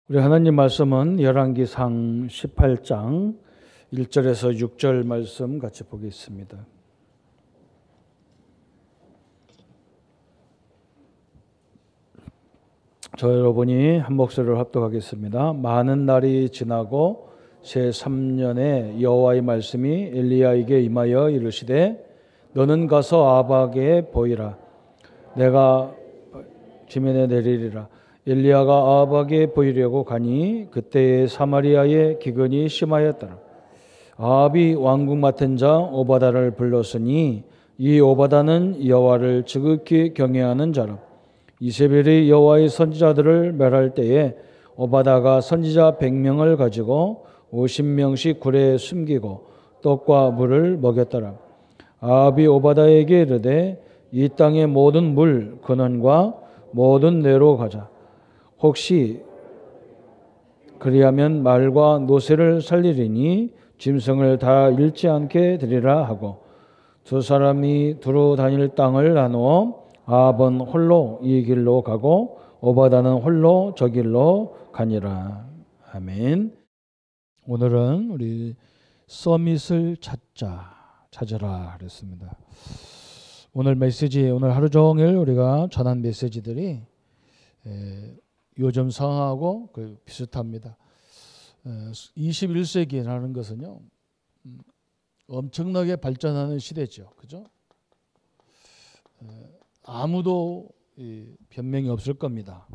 우리 하나님 말씀은 열왕기상 18장 1절에서 6절 말씀 같이 보겠습니다. 저 여러분이 한 목소리로 합독하겠습니다. 많은 날이 지나고 제3년에 여호와의 말씀이 엘리야에게 임하여 이르시되 너는 가서 아합에게 보이라. 내가 지면에 내리리라. 엘리야가 아합에게 보이려고 가니 그때에 사마리아에 기근이 심하였더라. 아합이 왕궁 맡은 자 오바다를 불렀으니 이 오바다는 여호와를 지극히 경외하는 자라. 이세벨이 여호와의 선지자들을 멸할 때에 오바다가 선지자 100명을 가지고 50명씩 굴에 숨기고 떡과 물을 먹였더라. 아합이 오바다에게 이르되 이 땅의 모든 물 근원과 모든 내로 가자. 혹시 그리하면 말과 노새를 살리리니 짐승을 다 잃지 않게 되리라 하고 두 사람이 두루 다닐 땅을 나누어 아합은 홀로 이 길로 가고 오바다는 홀로 저 길로 가니라. 아멘. 오늘은 우리 서밋을 찾으라 그랬습니다. 오늘 메시지, 오늘 하루 종일 우리가 전한 메시지들이 요즘 상황하고 비슷합니다. 21세기라는 것은요, 엄청나게 발전하는 시대죠. 그죠? 아무도 변명이 없을 겁니다.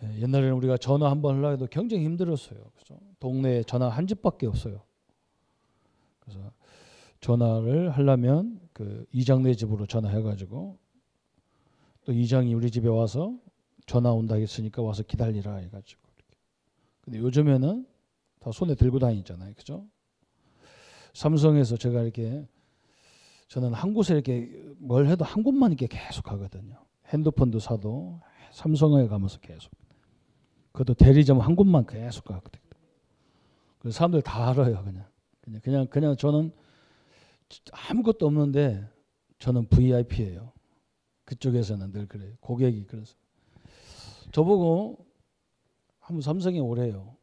옛날에는 우리가 전화 한번 하려고 해도 굉장히 힘들었어요. 그죠? 동네에 전화 한 집밖에 없어요. 그래서 전화를 하려면 그 이장네 집으로 전화해가지고 또 이장이 우리 집에 와서 전화 온다 했으니까 와서 기다리라 해가지고. 근데 요즘에는 다 손에 들고 다니잖아요. 그죠? 삼성에서 제가 이렇게 저는 한 곳에 이렇게 뭘 해도 한 곳만 이렇게 계속 하거든요. 핸드폰도 사도 삼성에 가면서 계속. 그것도 대리점 한 곳만 계속 가거든요. 그래서 사람들 다 알아요. 그냥 저는 아무것도 없는데 저는 VIP예요. 그쪽에서는 늘 그래요. 고객이 그래서. 저보고 한번 삼성에 오래요.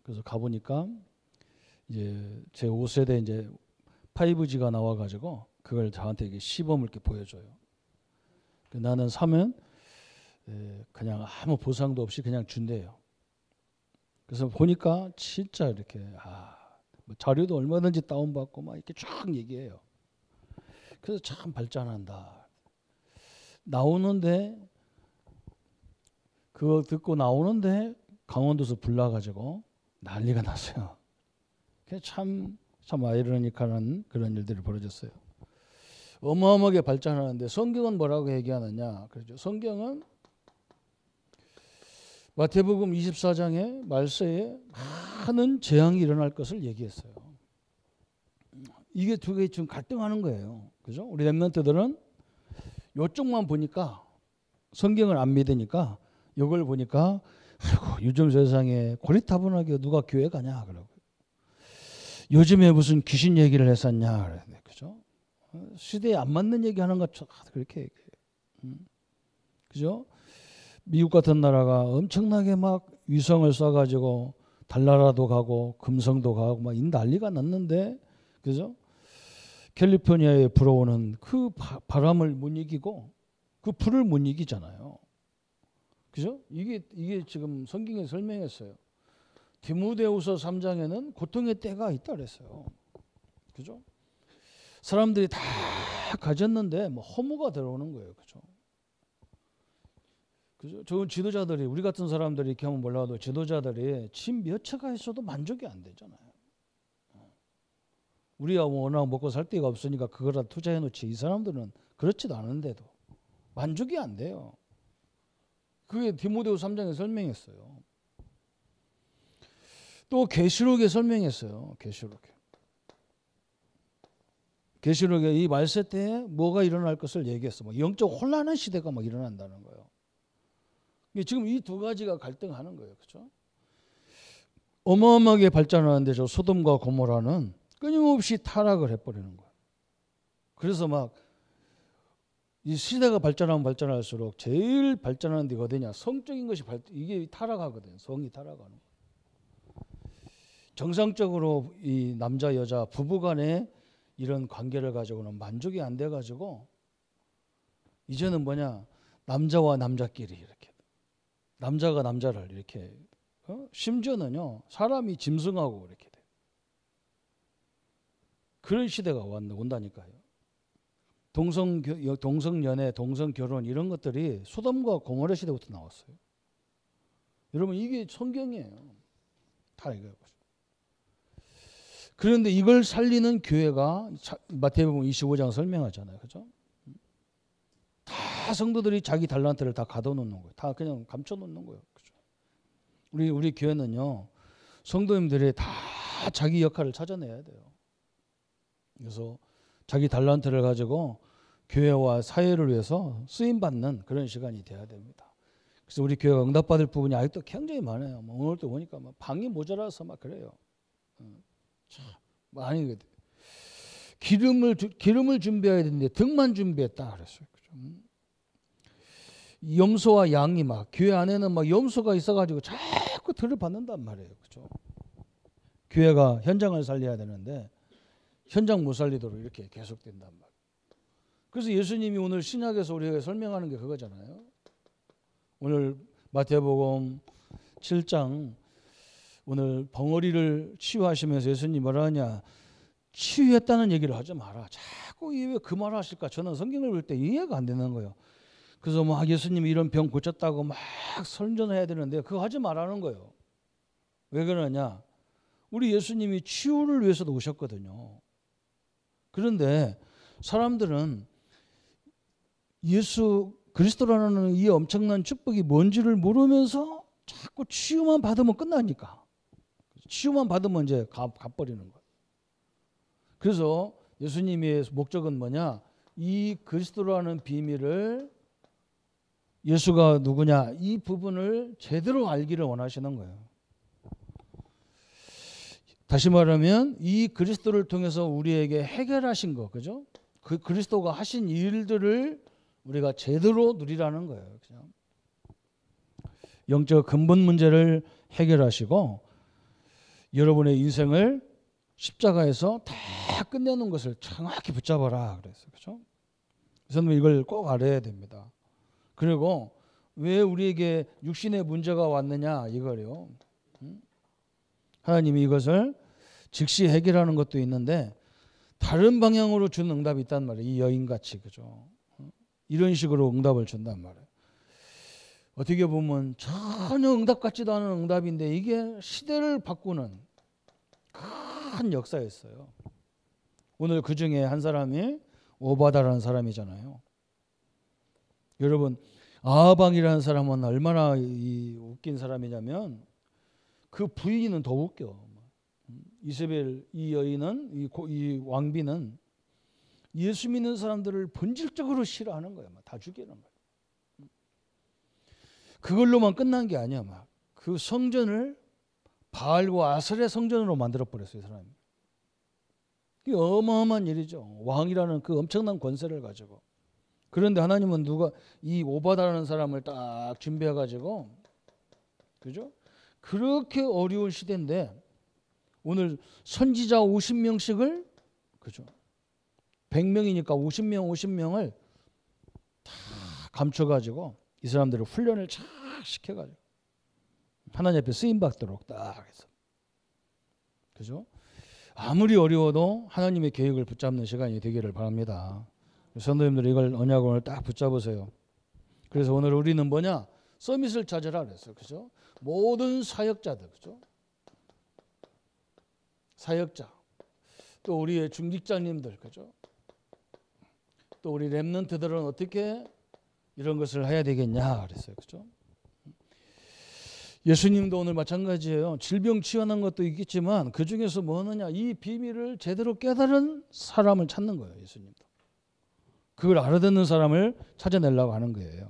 그래서 가보니까 이제 제 5세대 이제 5G가 나와가지고 그걸 저한테 이렇게 시범을 이렇게 보여줘요. 나는 사면 그냥 아무 보상도 없이 그냥 준대요. 그래서 보니까 진짜 이렇게 뭐 자료도 얼마든지 다운받고 막 이렇게 쫙 얘기해요. 그래서 참 발전한다. 나오는데 그거 듣고 나오는데 강원도에서 불 나가지고 난리가 났어요. 참 아이러니컬한 그런 일들이 벌어졌어요. 어마어마하게 발전하는데 성경은 뭐라고 얘기하느냐? 그렇죠. 성경은 마태복음 24장의 말세에 많은 재앙이 일어날 것을 얘기했어요. 이게 두 개 지금 갈등하는 거예요. 그죠? 우리 렘넌트들은 이쪽만 보니까 성경을 안 믿으니까 이걸 보니까 아이고 요즘 세상에 고리타분하게 누가 교회 가냐 그러고 요즘에 무슨 귀신 얘기를 했었냐 그러는데 그죠? 시대에 안 맞는 얘기하는 것 그렇게 얘기해요. 그죠? 미국 같은 나라가 엄청나게 막 위성을 쏴가지고 달나라도 가고 금성도 가고 막 이 난리가 났는데 그죠? 캘리포니아에 불어오는 그 바람을 못 이기고 그 불을 못 이기잖아요. 그죠? 이게 지금 성경에 설명했어요. 디모데후서 3장에는 고통의 때가 있다 그랬어요. 그죠? 사람들이 다 가졌는데 뭐 허무가 들어오는 거예요. 그죠? 그죠? 좋은 지도자들이 우리 같은 사람들이 이렇게 하면 몰라도 지도자들이 집 몇 채가 있어도 만족이 안 되잖아요. 우리가 워낙 먹고 살 데가 없으니까 그거라 투자해 놓지 이 사람들은 그렇지도 않은데도 만족이 안 돼요. 그게 디모데후서 3장에 설명했어요. 또 계시록에 설명했어요. 계시록에 이 말세 때에 뭐가 일어날 것을 얘기했어. 뭐 영적 혼란한 시대가 막 일어난다는 거예요. 지금 이 두 가지가 갈등하는 거예요. 그렇죠? 어마어마하게 발전하는데 저 소돔과 고모라는 끊임없이 타락을 해버리는 거예요. 그래서 막 이 시대가 발전하면 발전할수록 제일 발전하는 데가 어디냐? 성적인 것이 이게 타락하거든요. 성이 타락하는 거. 정상적으로 이 남자 여자 부부간에 이런 관계를 가지고는 만족이 안 돼 가지고 이제는 뭐냐? 남자와 남자끼리 이렇게 남자가 남자를 이렇게 심지어는요 사람이 짐승하고 이렇게 돼. 그런 시대가 온다니까요. 동성연애, 동성결혼 이런 것들이 소돔과 고모라 시대부터 나왔어요. 여러분 이게 성경이에요. 다 이거예요. 그런데 이걸 살리는 교회가 마태복음 25장 설명하잖아요. 그죠? 다 성도들이 자기 달란트를 다 가둬놓는 거예요. 다 그냥 감춰놓는 거예요. 그죠? 우리 교회는요. 성도님들이 다 자기 역할을 찾아내야 돼요. 그래서 자기 달란트를 가지고 교회와 사회를 위해서 쓰임받는 그런 시간이 돼야 됩니다. 그래서 우리 교회가 응답받을 부분이 아직도 굉장히 많아요. 오늘 또 보니까 막 방이 모자라서 막 그래요. 참 많이 기름을 준비해야 되는데 등만 준비했다 그랬어요. 그죠? 염소와 양이 막 교회 안에는 막 염소가 있어가지고 자꾸 들을 받는단 말이에요. 그죠? 교회가 현장을 살려야 되는데 현장 못 살리도록 이렇게 계속된단 말이에요. 그래서 예수님이 오늘 신약에서 우리에게 설명하는 게 그거잖아요. 오늘 마태복음 7장 오늘 벙어리를 치유하시면서 예수님이 뭐라 하냐. 치유했다는 얘기를 하지 마라. 자꾸 왜 그 말을 하실까. 저는 성경을 볼 때 이해가 안 되는 거예요. 그래서 막 예수님이 이런 병 고쳤다고 막 선전해야 되는데 그거 하지 말라는 거예요. 왜 그러냐. 우리 예수님이 치유를 위해서도 오셨거든요. 그런데 사람들은 예수 그리스도라는 이 엄청난 축복이 뭔지를 모르면서 자꾸 치유만 받으면 끝나니까. 치유만 받으면 이제 가버리는 거예요. 그래서 예수님의 목적은 뭐냐? 이 그리스도라는 비밀을 예수가 누구냐? 이 부분을 제대로 알기를 원하시는 거예요. 다시 말하면 이 그리스도를 통해서 우리에게 해결하신 거, 그죠? 그 그리스도가 하신 일들을 우리가 제대로 누리라는 거예요. 그냥 영적 근본 문제를 해결하시고 여러분의 인생을 십자가에서 다 끝내는 것을 정확히 붙잡아라 그랬어요. 그렇죠? 그래서 이걸 꼭 알아야 됩니다. 그리고 왜 우리에게 육신의 문제가 왔느냐 이거요. 하나님이 이것을 즉시 해결하는 것도 있는데 다른 방향으로 준 응답이 있단 말이에요. 이 여인같이 그죠? 이런 식으로 응답을 준단 말이에요. 어떻게 보면 전혀 응답 같지도 않은 응답인데 이게 시대를 바꾸는 큰 역사였어요. 오늘 그 중에 한 사람이 오바다라는 사람이잖아요. 여러분 아하방이라는 사람은 얼마나 웃긴 사람이냐면 그 부인은 더 웃겨. 이세벨 이 여인은 이 왕비는 예수 믿는 사람들을 본질적으로 싫어하는 거야. 다 죽이는 거야. 그걸로만 끝난 게 아니야. 막 그 성전을 바알과 아설의 성전으로 만들어 버렸어요, 이 사람이. 이게 어마어마한 일이죠. 왕이라는 그 엄청난 권세를 가지고. 그런데 하나님은 이 오바다라는 사람을 딱 준비해 가지고, 그죠? 그렇게 어려운 시대인데 오늘 선지자 50명씩을 그죠? 100명이니까 50명을 다 감춰 가지고 이 사람들을 훈련을 쫙 시켜 가지고 하나님 앞에 쓰임 받도록 딱 해서. 그죠? 아무리 어려워도 하나님의 계획을 붙잡는 시간이 되기를 바랍니다. 성도님들 이걸 언약을 딱 붙잡으세요. 그래서 오늘 우리는 뭐냐? 서밋을 찾으라 그랬어요. 그죠? 모든 사역자들, 그죠? 사역자. 또 우리의 중직자님들, 그죠? 또 우리 렘넌트들은 어떻게 이런 것을 해야 되겠냐 그랬어요. 그죠? 예수님도 오늘 마찬가지예요. 질병 치유하는 것도 있겠지만 그 중에서 뭐느냐? 이 비밀을 제대로 깨달은 사람을 찾는 거예요. 예수님도. 그걸 알아듣는 사람을 찾아내려고 하는 거예요.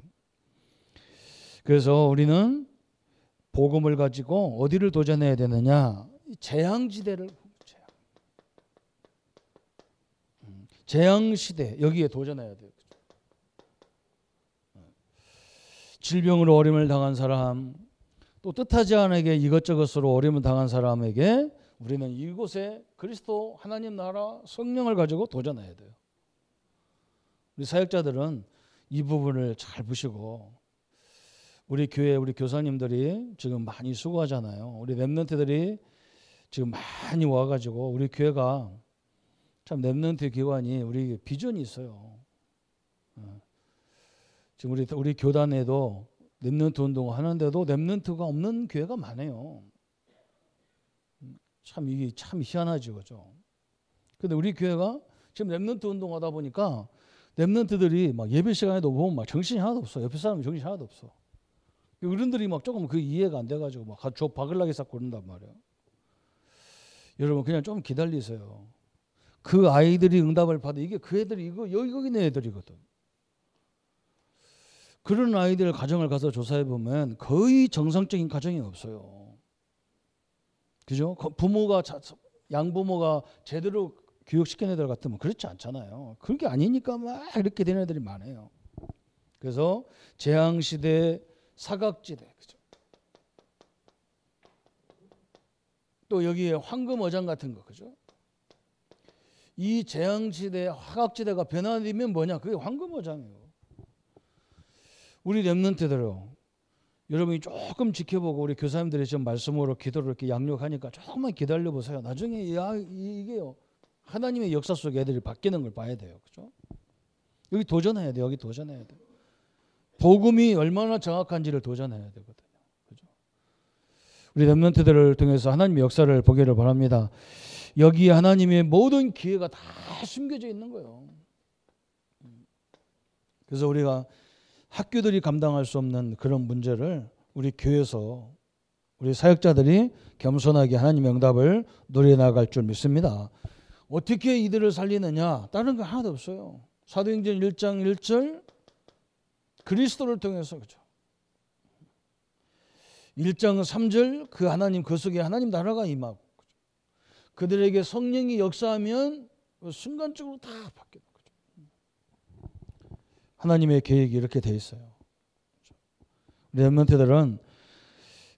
그래서 우리는 복음을 가지고 어디를 도전해야 되느냐? 재앙지대를 재앙시대 여기에 도전해야 돼요. 질병으로 어려움을 당한 사람, 또 뜻하지 않게 이것저것으로 어려움을 당한 사람에게 우리는 이곳에 그리스도 하나님 나라 성령을 가지고 도전해야 돼요. 우리 사역자들은 이 부분을 잘 보시고, 우리 교회 우리 교사님들이 지금 많이 수고하잖아요. 우리 렘넌트들이 지금 많이 와가지고 우리 교회가 참 렘넌트 기관이 우리 비전이 있어요. 지금 우리 교단에도 렘넌트 운동을 하는데도 렘넌트가 없는 교회가 많아요. 참 이게 참 희한하죠, 그죠? 근데 우리 교회가 지금 렘넌트 운동하다 보니까 렘넌트들이 막 예배 시간에도 보면 막 정신이 하나도 없어. 옆에 사람이 정신이 하나도 없어. 어른들이 막 조금 그 이해가 안 돼가지고 막 바글나게 쌓고 그런단 말이에요. 여러분 그냥 좀 기다리세요. 그 아이들이 응답을 받아. 이게 그 애들이 여기 있는 애들이거든. 그런 아이들 가정을 가서 조사해 보면 거의 정상적인 가정이 없어요. 그죠? 부모가 양부모가 제대로 교육시킨 애들 같으면 그렇지 않잖아요. 그게 아니니까 막 이렇게 된 애들이 많아요. 그래서 재앙시대, 사각지대, 그죠? 또 여기에 황금어장 같은 거, 그죠? 이 재앙시대, 화각지대가 변화되면 뭐냐? 그게 황금어장이에요. 우리 렘넌트들요, 여러분이 조금 지켜보고 우리 교사님들이 지금 말씀으로 기도를 이렇게 양육하니까 조금만 기다려 보세요. 나중에 이게요, 하나님의 역사 속에 애들이 바뀌는 걸 봐야 돼요, 그죠? 여기 도전해야 돼. 여기 도전해야 돼. 복음이 얼마나 정확한지를 도전해야 되거든요, 그죠? 우리 렘넌트들을 통해서 하나님의 역사를 보기를 바랍니다. 여기 하나님의 모든 기회가 다 숨겨져 있는 거예요. 그래서 우리가 학교들이 감당할 수 없는 그런 문제를 우리 교회에서 우리 사역자들이 겸손하게 하나님의 응답을 노려나갈 줄 믿습니다. 어떻게 이들을 살리느냐? 다른 거 하나도 없어요. 사도행전 1장 1절 그리스도를 통해서, 그죠? 1장 3절 그 하나님, 그 속에 하나님 나라가 임하고, 그죠? 그들에게 성령이 역사하면 순간적으로 다 바뀌는 거죠. 하나님의 계획이 이렇게 돼 있어요. 우리 렘넌트들은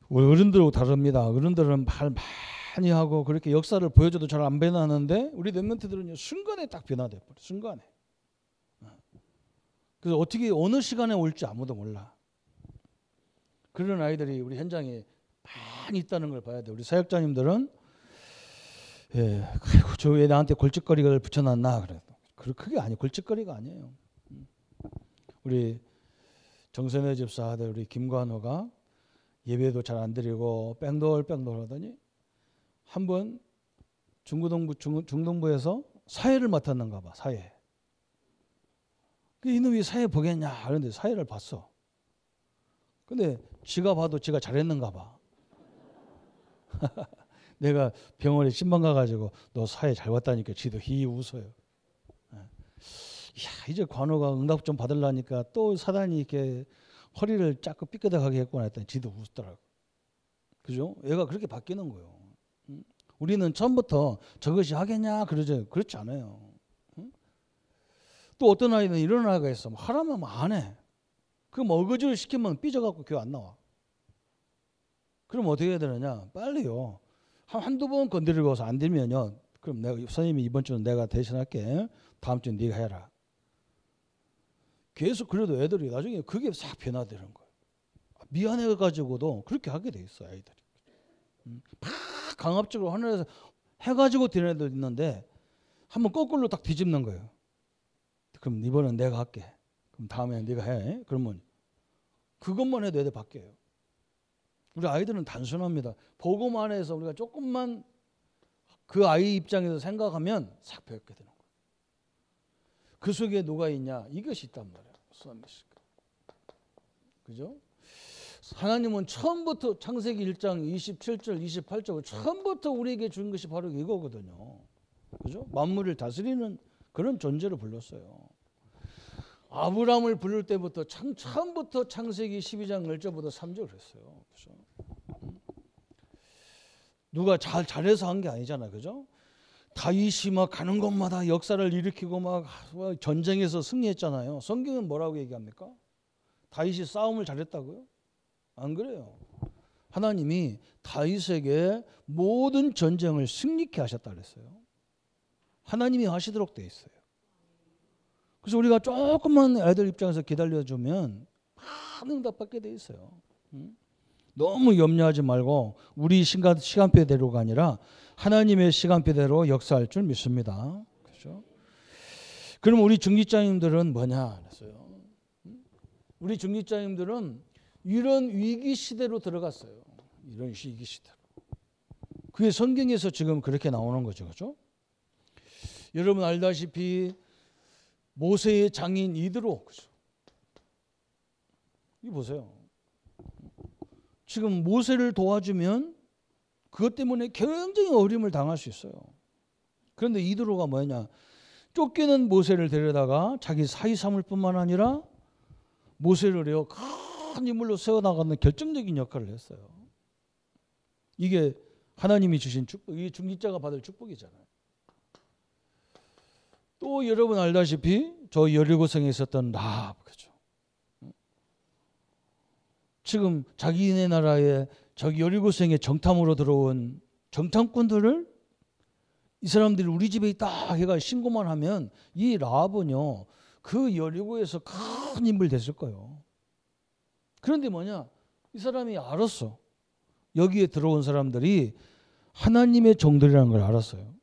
우리 어른들하고 다릅니다. 어른들은 말 많이 하고 그렇게 역사를 보여줘도 잘 안 변하는데 우리 렘넌트들은 순간에 딱 변화돼 버려. 순간에. 그래서 어떻게 어느 시간에 올지 아무도 몰라. 그런 아이들이 우리 현장에 많이 있다는 걸 봐야 돼. 우리 사역자님들은 아이고 저 왜 나한테 골칫거리를 붙여놨나 그래. 그게 아니에요. 골칫거리가 아니에요. 우리 정선혜 집사 아들 우리 김관호가 예배도 잘 안 드리고 뺑돌뺑돌 하더니 한번 중동부에서 사회를 맡았는가 봐. 사회. 이놈이 사회 보겠냐 그런데 사회를 봤어. 근데 지가 봐도 지가 잘했는가 봐. 내가 병원에 신방 가가지고 너 사회 잘 봤다니까 지도 히 웃어요. 이제 관호가 응답 좀 받으려니까 또 사단이 이렇게 허리를 자꾸 삐끗하게 했구나 했더니 지도 웃더라고. 그죠? 얘가 그렇게 바뀌는 거예요. 우리는 처음부터 저것이 하겠냐 그러죠. 그렇지 않아요. 또 어떤 아이는 이런 아이가 있어. 하라면 안 해. 그럼 어거지를 시키면 삐져갖고 교회 안 나와. 그럼 어떻게 해야 되느냐? 빨리요. 한두 번 건드리고서 안 되면요. 그럼 내가 선생님이 이번 주는 내가 대신할게. 다음 주는 네가 해라. 계속 그래도 애들이 나중에 그게 싹 변화되는 거예요. 미안해가지고도 그렇게 하게 돼 있어 아이들이. 막 강압적으로 하늘에서 해가지고 되는 애도 있는데 한번 거꾸로 딱 뒤집는 거예요. 그럼 이번엔 내가 할게. 그럼 다음에 네가 해. 그러면 그것만 해도 애들 바뀌어요. 우리 아이들은 단순합니다. 복음 안에서 우리가 조금만 그 아이 입장에서 생각하면 싹 배웠게 되는 거예요. 그 속에 누가 있냐? 이것이 있단 말이에요. 그죠? 하나님은 처음부터 창세기 1장 27절 28절 처음부터 우리에게 준 것이 바로 이거거든요. 그죠? 만물을 다스리는 그런 존재를 불렀어요. 아브라함을 부를 때부터 처음부터 창세기 12장 1절부터 3절을 했어요. 그죠? 누가 잘해서 한 게 아니잖아요. 그죠? 다윗이 막 가는 곳마다 역사를 일으키고 막 전쟁에서 승리했잖아요. 성경은 뭐라고 얘기합니까? 다윗이 싸움을 잘했다고요? 안 그래요. 하나님이 다윗에게 모든 전쟁을 승리케 하셨다 그랬어요. 하나님이 하시도록 돼 있어요. 그래서 우리가 조금만 애들 입장에서 기다려주면 많은 응답 받게 돼 있어요. 너무 염려하지 말고 우리 시간표대로가 아니라 하나님의 시간표대로 역사할 줄 믿습니다. 그렇죠? 그럼 우리 중직자님들은 뭐냐 그랬어요. 우리 중직자님들은 이런 위기 시대로 들어갔어요. 이런 위기 시대로. 그게 성경에서 지금 그렇게 나오는 거죠. 그렇죠? 여러분 알다시피 모세의 장인 이드로, 그죠? 이 보세요. 지금 모세를 도와주면 그것 때문에 굉장히 어려움을 당할 수 있어요. 그런데 이드로가 뭐냐? 쫓기는 모세를 데려다가 자기 사위 삼을 뿐만 아니라 모세를 내어 큰 인물로 세워나가는 결정적인 역할을 했어요. 이게 하나님이 주신 축복, 이게 중직자가 받을 축복이잖아요. 또 여러분 알다시피 저 여리고성에 있었던 라합, 그죠? 지금 자기네 나라에 저기 여리고성에 정탐으로 들어온 정탐꾼들을 이 사람들이 우리 집에 있다 해가 신고만 하면 이 라합은요 그 여리고에서 큰 인물 됐을 거예요. 그런데 뭐냐, 이 사람이 알았어. 여기에 들어온 사람들이 하나님의 종들이라는 걸 알았어요.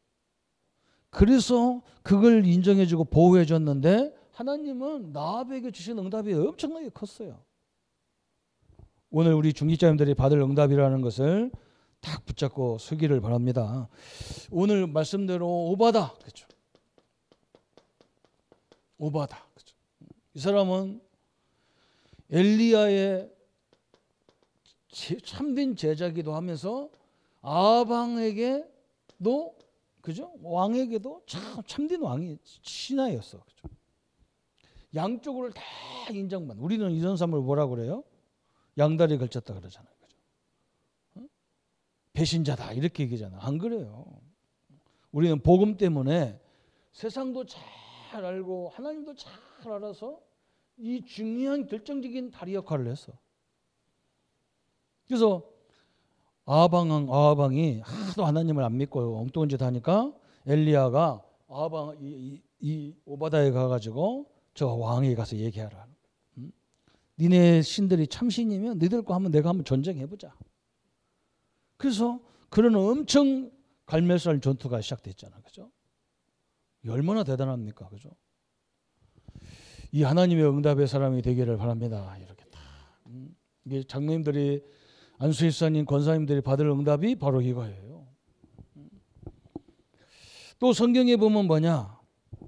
그래서 그걸 인정해주고 보호해줬는데 하나님은 라합에게 주신 응답이 엄청나게 컸어요. 오늘 우리 중직자님들이 받을 응답이라는 것을 딱 붙잡고 서기를 바랍니다. 오늘 말씀대로 오바다, 그렇죠? 오바다, 그렇죠? 이 사람은 엘리야의 참된 제자기도 하면서 아방에게도, 그죠? 왕에게도 참된 왕이 신하였어. 그죠? 양쪽으로 다 인정받는. 우리는 이런 사람을 뭐라 그래요? 양다리 걸쳤다 그러잖아요. 그죠? 배신자다 이렇게 얘기잖아. 안 그래요. 우리는 복음 때문에 세상도 잘 알고 하나님도 잘 알아서 이 중요한 결정적인 다리 역할을 했어. 그래서 아하방이 하도 하나님을 안 믿고 엉뚱한 짓 하니까 엘리야가 이 오바다에 가가지고 저 왕에게 가서 얘기하라. 니네 신들이 참신이면 너희들과 내가 한번 전쟁해보자. 그래서 그런 엄청 갈멜살 전투가 시작됐잖아. 그죠? 얼마나 대단합니까? 그죠? 이 하나님의 응답의 사람이 되기를 바랍니다. 이렇게 다. 이게 장로님들이 안수일사님, 권사님들이 받을 응답이 바로 이거예요. 또 성경에 보면 뭐냐?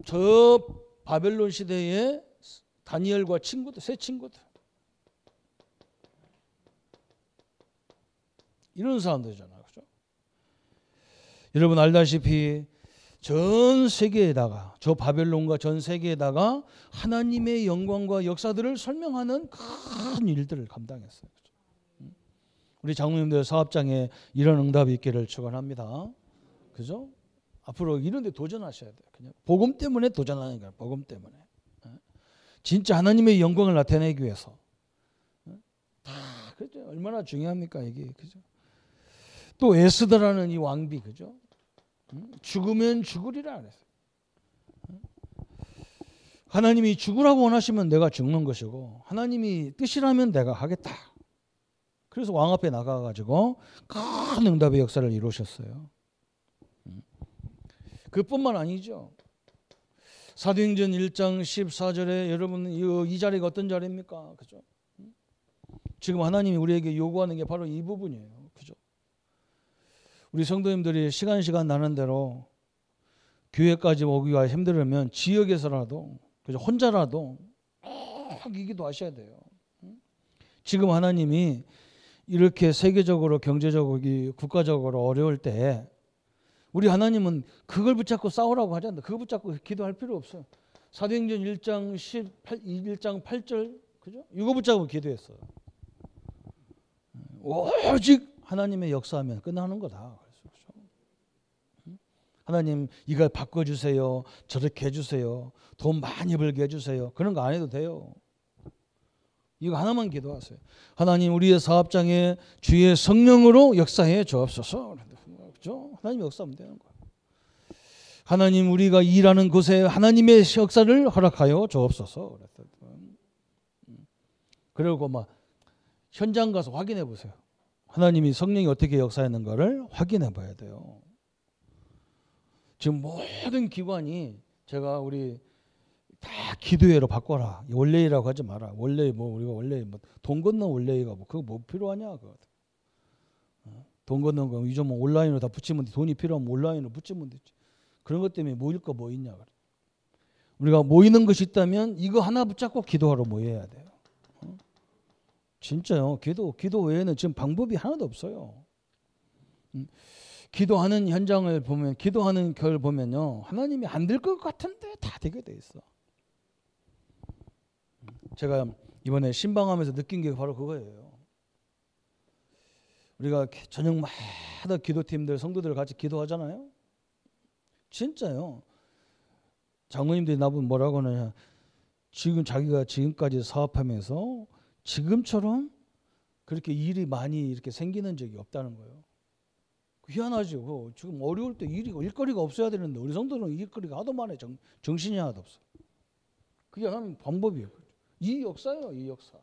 저 바벨론 시대에 다니엘과 친구들, 세 친구들. 이런 사람들이잖아요. 그죠? 여러분 알다시피 전 세계에다가, 저 바벨론과 전 세계에다가 하나님의 영광과 역사들을 설명하는 큰 일들을 감당했어요. 그죠? 우리 장로님들 사업장에 이런 응답이 있기를 축원합니다. 그죠? 앞으로 이런 데 도전하셔야 돼요. 그냥 복음 때문에 도전하는 거예요. 복음 때문에. 진짜 하나님의 영광을 나타내기 위해서. 다 그죠? 얼마나 중요합니까 이게. 그죠? 또 에스더라는 이 왕비, 그죠? 죽으면 죽으리라 그랬어요. 하나님이 죽으라고 원하시면 내가 죽는 것이고 하나님이 뜻이라면 내가 하겠다. 그래서 왕 앞에 나가가지고 큰 응답의 역사를 이루셨어요. 그뿐만 아니죠. 사도행전 1장 14절에 여러분 이 자리가 어떤 자리입니까? 그죠? 지금 하나님이 우리에게 요구하는 게 바로 이 부분이에요. 그죠? 우리 성도님들이 시간 나는 대로 교회까지 오기가 힘들으면 지역에서라도, 그죠? 혼자라도 꼭 이 기도하셔야 돼요. 지금 하나님이 이렇게 세계적으로 경제적으로 국가적으로 어려울 때 우리 하나님은 그걸 붙잡고 싸우라고 하지 않는다. 그거 붙잡고 기도할 필요 없어요. 사도행전 1장 8절, 그죠? 이거 붙잡고 기도했어요. 오직 하나님의 역사하면 끝나는 거다. 하나님 이걸 바꿔주세요. 저렇게 해주세요. 돈 많이 벌게 해주세요. 그런 거 안 해도 돼요. 이거 하나만 기도하세요. 하나님 우리의 사업장에 주의 성령으로 역사해 주옵소서. 그렇죠? 하나님 역사하면 되는 거예요. 하나님 우리가 일하는 곳에 하나님의 역사를 허락하여 주옵소서. 그리고 막 현장 가서 확인해 보세요. 하나님이 성령이 어떻게 역사했는가를 확인해 봐야 돼요. 지금 모든 기관이 제가 우리 다 기도회로 바꿔라. 원래이라고 하지 마라. 원래 뭐 우리가 원래 뭐 돈 건너 원래이가 뭐 그거 뭐 필요하냐 그거. 돈 건너 거 이제 뭐 온라인으로 다 붙이면 돼. 돈이 필요하면 온라인으로 붙이면 되지. 그런 것 때문에 모일 거 뭐 있냐. 우리가 모이는 것이 있다면 이거 하나 붙잡고 기도하러 모여야 돼요. 진짜요. 기도 외에는 지금 방법이 하나도 없어요. 기도하는 현장을 보면, 기도하는 결 보면요, 하나님이 안 될 것 같은데 다 되게 돼 있어. 제가 이번에 신방하면서 느낀 게 바로 그거예요. 우리가 저녁마다 기도팀들, 성도들 같이 기도하잖아요. 진짜요. 장로님들이 나보고 뭐라고 하느냐, 지금 자기가 지금까지 사업하면서 지금처럼 그렇게 일이 많이 이렇게 생기는 적이 없다는 거예요. 희한하죠. 지금 어려울 때 일거리가 없어야 되는데 우리 성도는 일거리가 하도 많아요. 정신이 하나도 없어. 그게 하나님 방법이에요. 이 역사예요. 이 역사.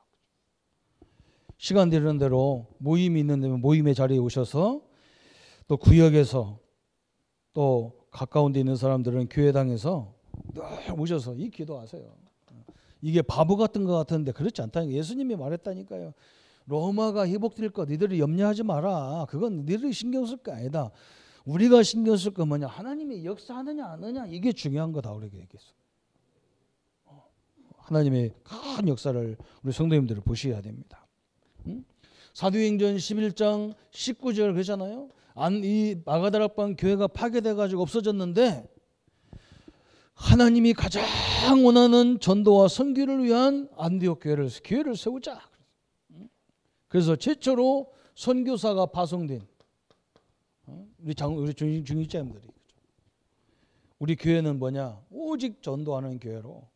시간 되는 대로 모임이 있는 데면 모임의 자리에 오셔서, 또 구역에서 또 가까운 데 있는 사람들은 교회당에서 늘 오셔서 이 기도하세요. 이게 바보 같은 것 같은데 그렇지 않다니까. 예수님이 말했다니까요. 로마가 회복될 거 니들이 염려하지 마라. 그건 니들이 신경 쓸 거 아니다. 우리가 신경 쓸 거 뭐냐, 하나님이 역사하느냐 안 하느냐, 이게 중요한 거다. 우리에게 얘기했어. 하나님의 큰 역사를 우리 성도님들을 보셔야 됩니다. 사도행전 11장 19절 그러잖아요. 이 마가다락방 교회가 파괴돼 가지고 없어졌는데 하나님이 가장 원하는 전도와 선교를 위한 안디옥 교회를 세우자. 그래서 최초로 선교사가 파송된 우리 중직자님들이, 우리 교회는 뭐냐, 오직 전도하는 교회로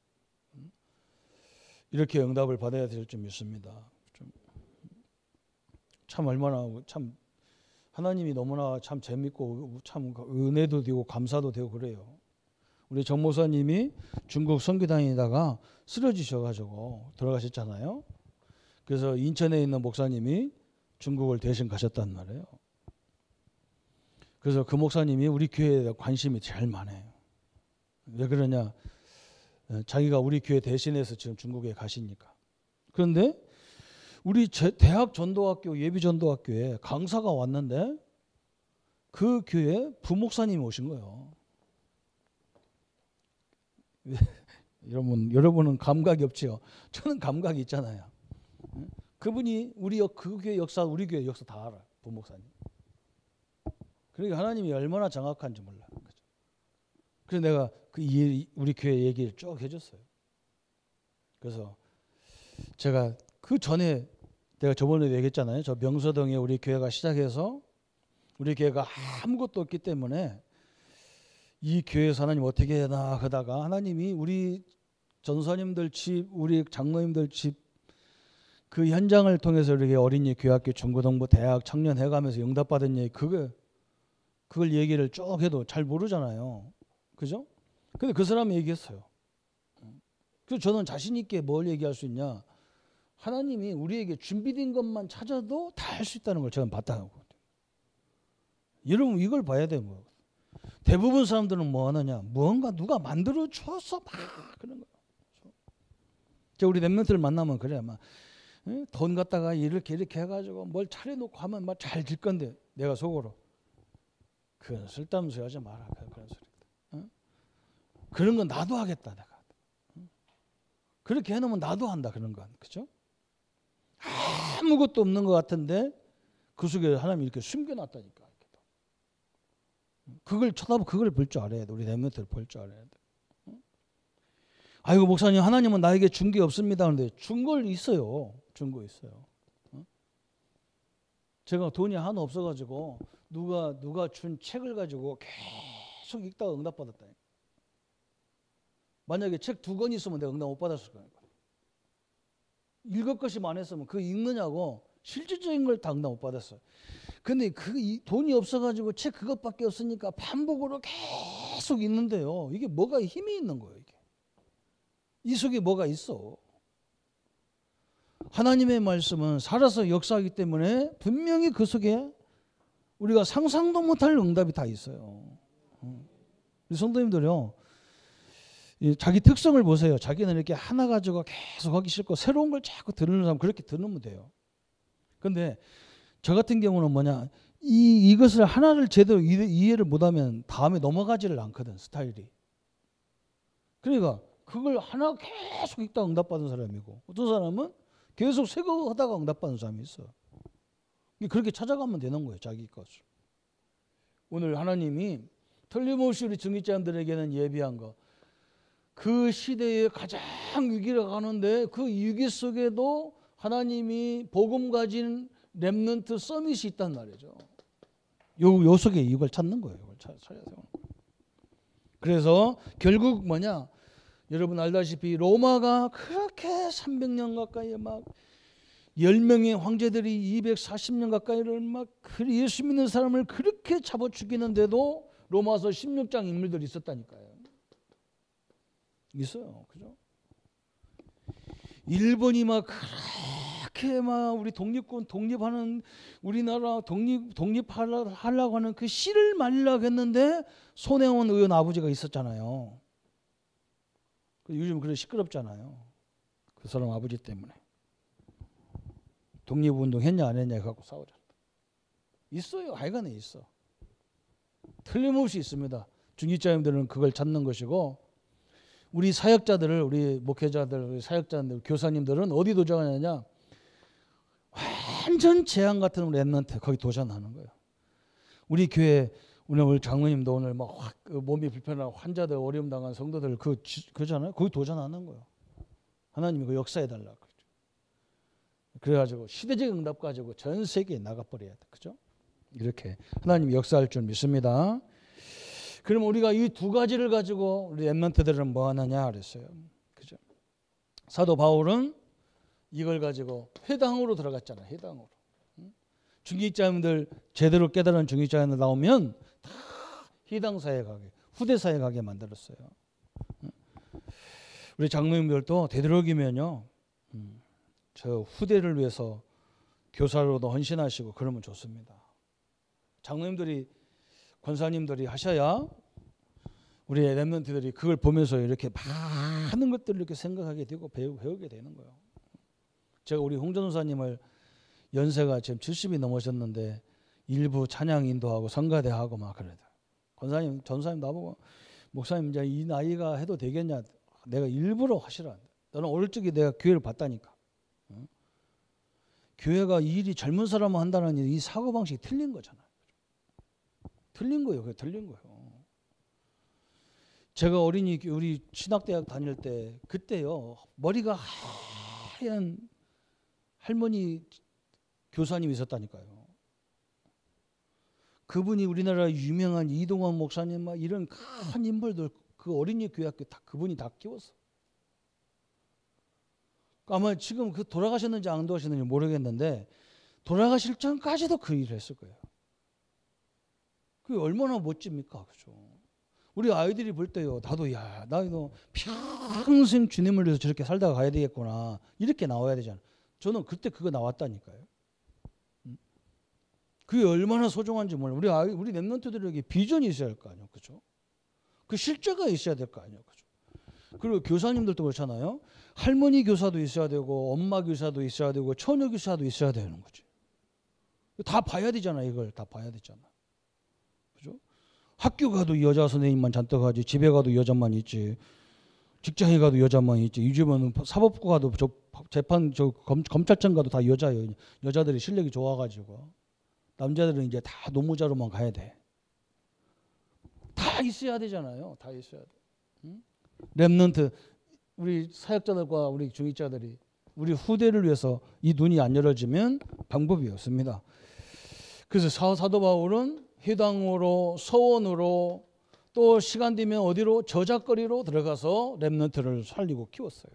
이렇게 응답을 받아야 될 줄 믿습니다. 참 얼마나 참 하나님이 너무나 참 재밌고 참 은혜도 되고 감사도 되고 그래요. 우리 정 목사님이 중국 선교단에다가 쓰러지셔가지고 돌아가셨잖아요. 그래서 인천에 있는 목사님이 중국을 대신 가셨단 말이에요. 그래서 그 목사님이 우리 교회에 관심이 제일 많아요. 왜 그러냐? 자기가 우리 교회 대신해서 지금 중국에 가시니까. 그런데 우리 대학 전도학교, 예비 전도학교에 강사가 왔는데 그 교회에 부목사님이 오신 거예요. 여러분은 감각이 없지요. 저는 감각이 있잖아요. 그분이 그 교회 역사, 우리 교회 역사 다 알아요. 부목사님. 그러니까 하나님이 얼마나 정확한지 몰라요. 그래서 내가 우리 교회 얘기를 쭉 해줬어요. 그래서 제가 그 전에 내가 저번에 얘기했잖아요. 저 명서동에 우리 교회가 시작해서 우리 교회가 아무것도 없기 때문에 이 교회에서 하나님 어떻게 해나 하다가 하나님이 우리 전사님들 집, 우리 장로님들 집 그 현장을 통해서 이렇게 어린이, 교학교, 중고등부, 대학, 청년 해가면서 응답받은 얘기, 그걸 얘기를 쭉 해도 잘 모르잖아요. 그죠? 근데 그 사람이 얘기했어요. 그래서 저는 자신 있게 뭘 얘기할 수 있냐? 하나님이 우리에게 준비된 것만 찾아도 다 할 수 있다는 걸 제가 봤다는 거예요. 여러분 이걸 봐야 돼요. 뭐. 대부분 사람들은 뭐 하느냐? 무언가 누가 만들어 주어서 막 그런 거예요. 우리 랩런트를 만나면 그래. 막 돈 갖다가 이렇게 해가지고 뭘 차려놓고 하면 막 잘 될 건데, 내가 속으로 그건 쓸데없는 소리 하지 마라. 그런 소리. 그런 건 나도 하겠다. 내가. 그렇게 해놓으면 나도 한다. 그런 건. 그죠? 아무것도 없는 것 같은데 그 속에 하나님이 이렇게 숨겨놨다니까. 그걸 볼 줄 알아야 돼. 우리 랩런트를 볼 줄 알아야 돼. 아이고 목사님, 하나님은 나에게 준 게 없습니다. 그런데 준 걸 있어요. 준 거 있어요. 제가 돈이 하나 없어가지고 누가 준 책을 가지고 계속 읽다가 응답받았다. 만약에 책 2권 있으면 내가 응답 못 받았을 거예요. 읽을 것이 많았으면 그거 읽느냐고 실질적인 걸 당당 못 받았어요. 근데 돈이 없어가지고 책 그것밖에 없으니까 반복으로 계속 읽는데요. 이게 뭐가 힘이 있는 거예요. 이게. 이 속에 뭐가 있어. 하나님의 말씀은 살아서 역사하기 때문에 분명히 그 속에 우리가 상상도 못할 응답이 다 있어요. 우리 성도님들요, 자기 특성을 보세요. 자기는 이렇게 하나 가지고 계속 하기 싫고 새로운 걸 자꾸 들으는 사람 그렇게 들으면 돼요. 근데 저 같은 경우는 뭐냐, 이것을 하나를 제대로 이해를 못하면 다음에 넘어가지를 않거든, 스타일이. 그러니까 그걸 하나 계속 읽다가 응답받은 사람이고, 어떤 사람은 계속 새거 하다가 응답받는 사람이 있어. 그렇게 찾아가면 되는 거예요, 자기 것을. 오늘 하나님이 틀림없이 우리 중직자들에게는 예비한 거, 그 시대에 가장 위기를 가는데 그 위기 속에도 하나님이 복음 가진 렘넌트 서밋이 있단 말이죠. 요 속에 이걸 찾는 거예요. 이걸 찾아야 돼요. 그래서 결국 뭐냐, 여러분 알다시피 로마가 그렇게 300년 가까이 막 10명의 황제들이 240년 가까이를 막 예수 믿는 사람을 그렇게 잡아 죽이는데도 로마서 16장 인물들이 있었다니까요. 있어요. 그죠? 일본이 막 그렇게 막 우리 독립하는 우리나라 독립하려고 하는 그 씨를 말리려고 했는데 손혜원 의원 아버지가 있었잖아요. 요즘 그래 시끄럽잖아요. 그 사람 아버지 때문에. 독립운동 했냐 안 했냐 갖고 싸우잖아. 있어요. 하여간에 있어. 틀림없이 있습니다. 중직자님들은 그걸 찾는 것이고, 우리 사역자들을, 우리 목회자들, 우리 사역자들, 교사님들은 어디 도전하느냐, 완전 재앙 같은 렘넌트 거기 도전하는 거예요. 우리 교회 오늘 장로님도 오늘 막 몸이 불편하고 환자들 어려움 당한 성도들 그잖아요. 거기 도전하는 거예요. 하나님이 그 역사해 달라고. 그래가지고 시대적 응답 가지고 전 세계에 나가버려야 돼. 그죠? 이렇게 하나님이 역사할 줄 믿습니다. 그럼 우리가 이 두 가지를 가지고 우리 렘넌트들은 뭐 하느냐 그랬어요. 그죠? 사도 바울은 이걸 가지고 회당으로 들어갔잖아요. 회당으로. 중직자님들 제대로 깨달은 중직자님들 나오면 다 회당사에 가게, 후대사에 가게 만들었어요. 우리 장로님들도 되도록이면요, 저 후대를 위해서 교사로도 헌신하시고 그러면 좋습니다. 장로님들이, 권사님들이 하셔야 우리 렘넌트들이 그걸 보면서 이렇게 많은 것들을 이렇게 생각하게 되고 배우게 되는 거예요. 제가 우리 홍전우사님을 연세가 지금 70이 넘으셨는데 일부 찬양 인도하고 성가대하고 막 그래요. 권사님, 전사님 나보고, 목사님 이제 이 나이가 해도 되겠냐? 내가 일부러 하시라. 너는 어릴 적에 내가 교회를 봤다니까. 교회가 이 일이 젊은 사람만 한다는 이 사고방식이 틀린 거잖아요. 틀린 거예요. 그게 틀린 거예요. 제가 우리 신학대학 다닐 때 그때요, 머리가 하얀 할머니 교사님이 있었다니까요. 그분이 우리나라 유명한 이동환 목사님 막 이런 큰 인물들 그 어린이 교회학교 다 그분이 다 키웠어. 아마 지금 그 돌아가셨는지 안 돌아가셨는지 모르겠는데 돌아가실 전까지도 그 일을 했을 거예요. 그게 얼마나 멋집니까, 그죠? 우리 아이들이 볼 때요, 나도 평생 주님을 위해서 저렇게 살다가 가야 되겠구나 이렇게 나와야 되잖아. 저는 그때 그거 나왔다니까요. 그게 얼마나 소중한지 몰라요. 우리 렘넌트들에게 비전이 있어야 할 거 아니에요, 그죠? 그 실제가 있어야 될 거 아니에요, 그죠? 그리고 교사님들도 그렇잖아요. 할머니 교사도 있어야 되고, 엄마 교사도 있어야 되고, 처녀 교사도 있어야 되는 거지. 다 봐야 되잖아. 이걸 다 봐야 되잖아. 그죠? 학교 가도 여자 선생님만 잔뜩 하지, 집에 가도 여자만 있지, 직장에 가도 여자만 있지, 요즘은 사법부 가도 검찰청 가도 다 여자예요. 여자들이 실력이 좋아가지고. 남자들은 이제 다 노무자로만 가야 돼. 다 있어야 되잖아요. 다 있어야 돼. 응? 렘넌트, 우리 사역자들과 우리 중직자들이 우리 후대를 위해서 이 눈이 안 열어지면 방법이 없습니다. 그래서 사도 바울은 회당으로, 서원으로, 또 시간 되면 어디로, 저작거리로 들어가서 렘넌트를 살리고 키웠어요.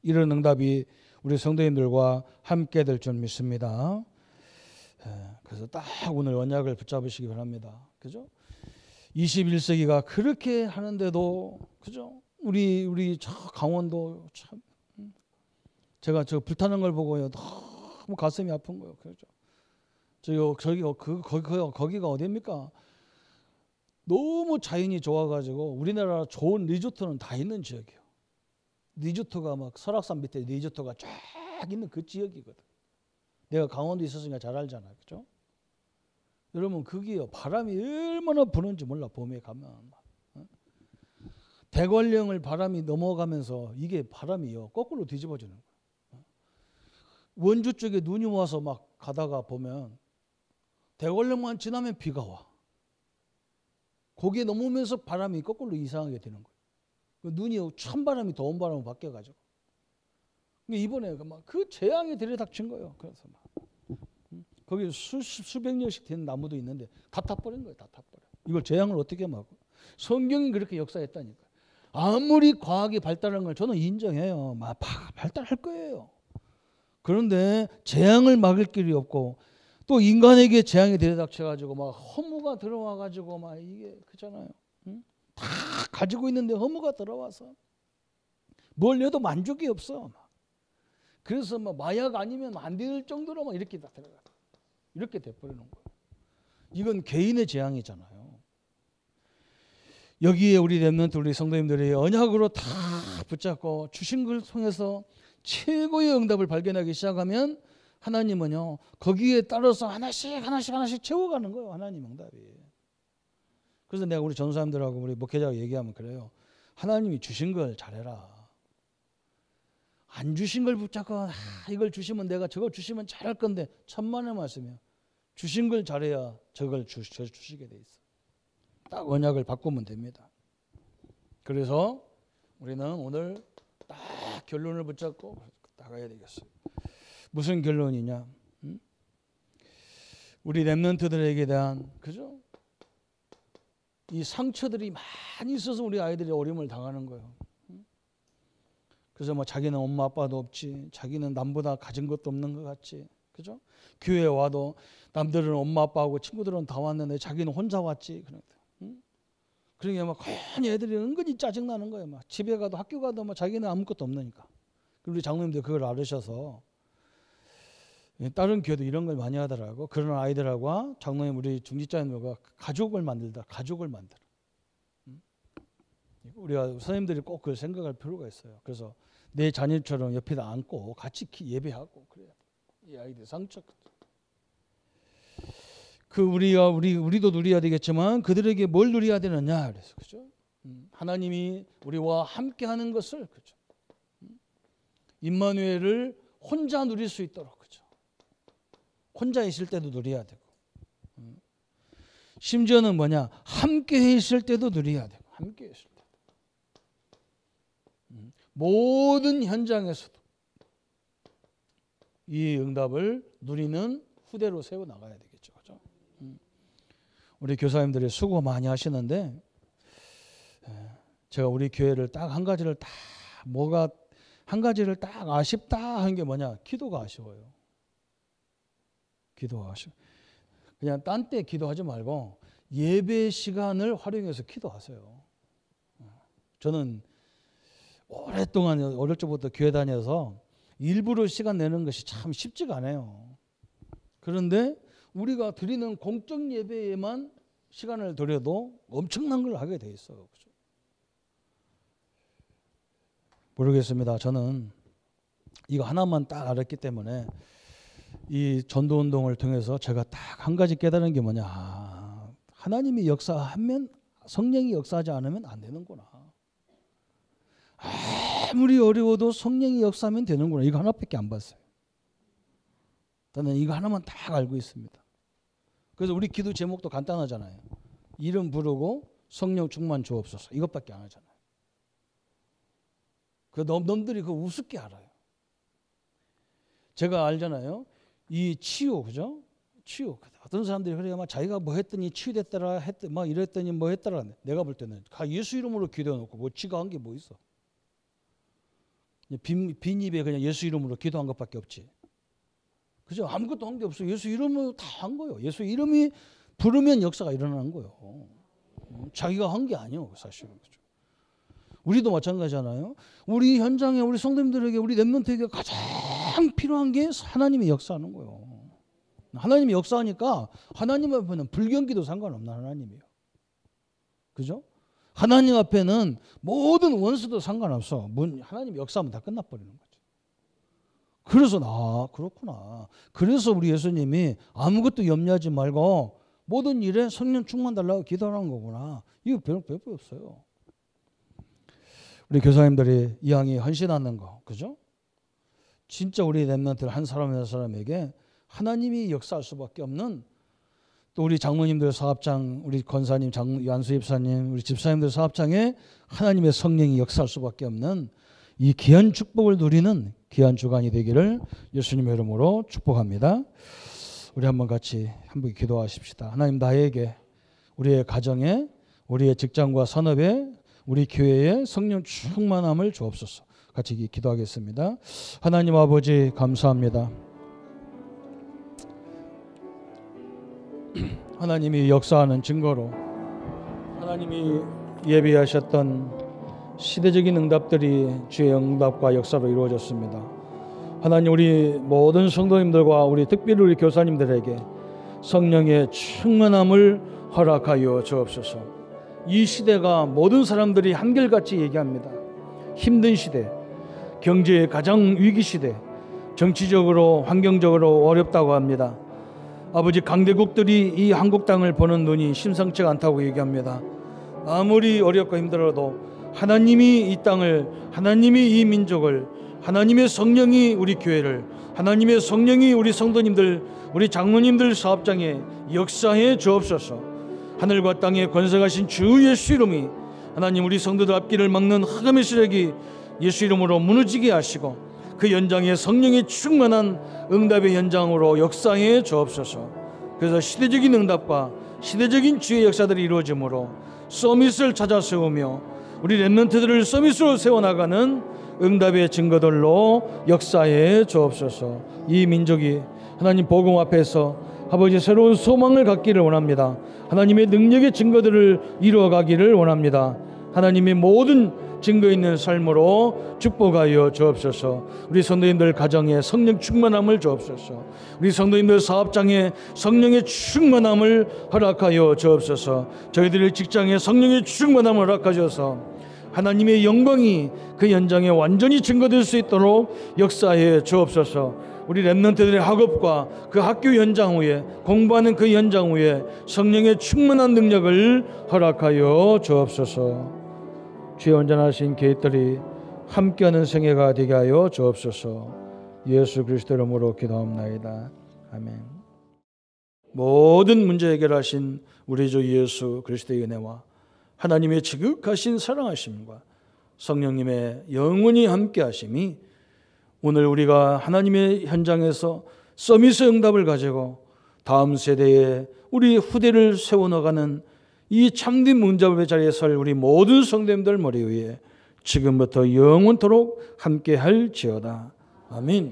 이런 응답이 우리 성도님들과 함께 될 줄 믿습니다. 그래서 딱 오늘 언약을 붙잡으시기 바랍니다. 그죠? 21세기가 그렇게 하는데도, 그죠? 우리 저 강원도 참, 제가 저 불타는 걸 보고요 너무 가슴이 아픈 거예요. 그죠? 거기가 어디입니까? 너무 자연이 좋아가지고 우리나라 좋은 리조트는 다 있는 지역이에요. 리조트가 막 설악산 밑에 리조트가 쫙 있는 그 지역이거든. 내가 강원도 있었으니까 잘 알잖아요. 그죠? 여러분 거기요 바람이 얼마나 부는지 몰라. 봄에 가면 대관령을 바람이 넘어가면서 이게 바람이요 거꾸로 뒤집어지는 거예요. 원주 쪽에 눈이 와서 막 가다가 보면 대관령만 지나면 비가 와. 거기에 넘으면서 바람이 거꾸로 이상하게 되는 거예요. 눈이 찬바람이 더운 바람으로 바뀌어가지고. 이번에 막 그 재앙이 들이닥친 거예요. 그래서 막 거기 수백 년씩 된 나무도 있는데 다 타버린 거예요. 다 타버려. 이걸 재앙을 어떻게 막어? 성경이 그렇게 역사했다니까. 아무리 과학이 발달한 걸 저는 인정해요. 막 발달할 거예요. 그런데 재앙을 막을 길이 없고 또 인간에게 재앙이 들이닥쳐가지고 막 허무가 들어와가지고 막 이게 그잖아요. 응? 다 가지고 있는데 허무가 들어와서 뭘 해도 만족이 없어. 그래서 막 마약 아니면 안 될 정도로 막 이렇게 다 들어가. 이렇게 돼버리는 거예요. 이건 개인의 재앙이잖아요. 여기에 우리 렘넌트 우리 성도님들이 언약으로 다 붙잡고 주신 걸 통해서 최고의 응답을 발견하기 시작하면 하나님은요 거기에 따라서 하나씩 채워가는 거예요. 하나님 응답이. 그래서 내가 우리 전사님들하고 우리 목회자하고 얘기하면 그래요. 하나님이 주신 걸 잘해라. 안 주신 걸 붙잡고 이걸 주시면 내가 저걸 주시면 잘할 건데 천만의 말씀이에요. 주신 걸 잘해야 저걸 주시게 돼 있어. 딱 언약을 바꾸면 됩니다. 그래서 우리는 오늘 딱 결론을 붙잡고 나가야 되겠어요. 무슨 결론이냐? 우리 렘넌트들에게 대한 그죠? 이 상처들이 많이 있어서 우리 아이들이 어려움을 당하는 거예요. 그래서 뭐 자기는 엄마 아빠도 없지, 자기는 남보다 가진 것도 없는 것 같지, 그죠? 교회 와도 남들은 엄마 아빠하고 친구들은 다 왔는데 자기는 혼자 왔지. 그러니까 막 괜히 애들이 은근히 짜증 나는 거예요. 막 집에 가도 학교 가도 막 자기는 아무것도 없으니까. 우리 장로님들 그걸 알으셔서 다른 교회도 이런 걸 많이 하더라고. 그런 아이들하고 장로님 우리 중직자님들과 가족을 만들어. 우리가 선생님들이 꼭 그걸 생각할 필요가 있어요. 그래서 내 자녀처럼 옆에다 안고 같이 예배하고 그래야 돼. 이 아이들 상처. 우리도 누려야 되겠지만 그들에게 뭘 누려야 되느냐 그래서 그죠? 하나님이 우리와 함께하는 것을 그죠? 임마누엘을 혼자 누릴 수 있도록 그죠? 혼자 있을 때도 누려야 되고 심지어는 뭐냐 함께 있을 때도 누려야 되고 함께 있을 때 모든 현장에서도 이 응답을 누리는 후대로 세워 나가야 되겠죠. 그죠? 우리 교사님들이 수고 많이 하시는데 제가 우리 교회를 딱 한 가지를 딱 아쉽다 한 게 뭐냐? 기도가 아쉬워요. 기도가 아쉬워. 그냥 딴 때 기도하지 말고 예배 시간을 활용해서 기도하세요. 저는 오랫동안 어릴 적부터 교회 다녀서 일부러 시간 내는 것이 참 쉽지가 않아요. 그런데 우리가 드리는 공적 예배에만 시간을 들여도 엄청난 걸 하게 돼 있어요. 그렇죠? 모르겠습니다. 저는 이거 하나만 딱 알았기 때문에 이 전도운동을 통해서 제가 딱 한 가지 깨달은 게 뭐냐. 하나님이 역사하면 성령이 역사하지 않으면 안 되는구나. 아무리 어려워도 성령이 역사하면 되는구나. 이거 하나밖에 안 봤어요. 저는 이거 하나만 딱 알고 있습니다. 그래서 우리 기도 제목도 간단하잖아요. 이름 부르고 성령 충만 주옵소서. 이것밖에 안 하잖아요. 그 놈들이 그거 우습게 알아요. 제가 알잖아요. 이 치유, 그죠? 치유. 어떤 사람들이 그래요. 막 자기가 뭐 했더니 치유됐더라, 막 이랬더니 뭐 했더라. 내가 볼 때는 예수 이름으로 기도해놓고 뭐 치가 한 게 뭐 있어? 빈 입에 그냥 예수 이름으로 기도한 것밖에 없지. 그죠? 아무것도 한 게 없어. 예수 이름으로 다 한 거예요. 예수 이름이 부르면 역사가 일어나는 거예요. 자기가 한 게 아니에요, 사실은. 그죠? 우리도 마찬가지잖아요. 우리 현장에 우리 성도님들에게 우리 렘넌트에게 가장 필요한 게 하나님의 역사하는 거예요. 하나님이 역사하니까 하나님 앞에는 불경기도 상관없는 하나님이에요. 그죠? 하나님 앞에는 모든 원수도 상관없어. 하나님 역사하면 다 끝나버리는 거죠. 그래서 그렇구나. 그래서 우리 예수님이 아무것도 염려하지 말고 모든 일에 성령 충만 달라고 기도하는 거구나. 이거 별거 없어요. 우리 교사님들이 이왕이 헌신하는 거, 그죠? 진짜 우리 렘넌트 한 사람 한 사람에게 하나님이 역사할 수밖에 없는, 또 우리 장모님들 사업장, 우리 권사님, 안수 집사님, 우리 집사님들 사업장에 하나님의 성령이 역사할 수밖에 없는 이 귀한 축복을 누리는 귀한 주간이 되기를 예수님의 이름으로 축복합니다. 우리 한번 같이 한번 기도하십시다. 하나님, 나에게, 우리의 가정에, 우리의 직장과 산업에, 우리 교회에 성령 충만함을 주옵소서. 같이 기도하겠습니다. 하나님 아버지 감사합니다. 하나님이 역사하는 증거로 하나님이 예비하셨던 시대적인 응답들이 주의 응답과 역사로 이루어졌습니다. 하나님, 우리 모든 성도님들과 우리 특별히 우리 교사님들에게 성령의 충만함을 허락하여 주옵소서. 이 시대가 모든 사람들이 한결같이 얘기합니다. 힘든 시대, 경제의 가장 위기 시대, 정치적으로 환경적으로 어렵다고 합니다. 아버지, 강대국들이 이 한국 땅을 보는 눈이 심상치가 않다고 얘기합니다. 아무리 어렵고 힘들어도 하나님이 이 땅을, 하나님이 이 민족을, 하나님의 성령이 우리 교회를, 하나님의 성령이 우리 성도님들, 우리 장로님들 사업장에 역사해 주옵소서. 하늘과 땅의 권세가신 주 예수 이름이 하나님 우리 성도들 앞길을 막는 흑암의 세력이 예수 이름으로 무너지게 하시고 그 현장에 성령의 충만한 응답의 현장으로 역사해 주옵소서. 그래서 시대적인 응답과 시대적인 주의 역사들이 이루어지므로 서밋을 찾아 세우며 우리 렘넌트들을 서밋으로 세워나가는 응답의 증거들로 역사해 주옵소서. 이 민족이 하나님 복음 앞에서 아버지 새로운 소망을 갖기를 원합니다. 하나님의 능력의 증거들을 이루어가기를 원합니다. 하나님의 모든 증거 있는 삶으로 축복하여 주옵소서. 우리 성도님들 가정에 성령 충만함을 주옵소서. 우리 성도님들 사업장에 성령의 충만함을 허락하여 주옵소서. 저희들의 직장에 성령의 충만함을 허락하셔서 하나님의 영광이 그 현장에 완전히 증거될 수 있도록 역사해 주옵소서. 우리 렘넌트들의 학업과 그 학교 현장 위에 공부하는 그 현장 위에 성령의 충만한 능력을 허락하여 주옵소서. 주의 온전하신 계획들이 함께하는 생애가 되게 하여 주옵소서. 예수 그리스도 이름으로 기도합나이다. 아멘. 모든 문제 해결하신 우리 주 예수 그리스도의 은혜와 하나님의 지극하신 사랑하심과 성령님의 영원히 함께하심이 오늘 우리가 하나님의 현장에서 서밋의 응답을 가지고 다음 세대에 우리 후대를 세워나가는 이 참된 문잡의 자리에 설 우리 모든 성도님들 머리 위에 지금부터 영원토록 함께할지어다. 아멘.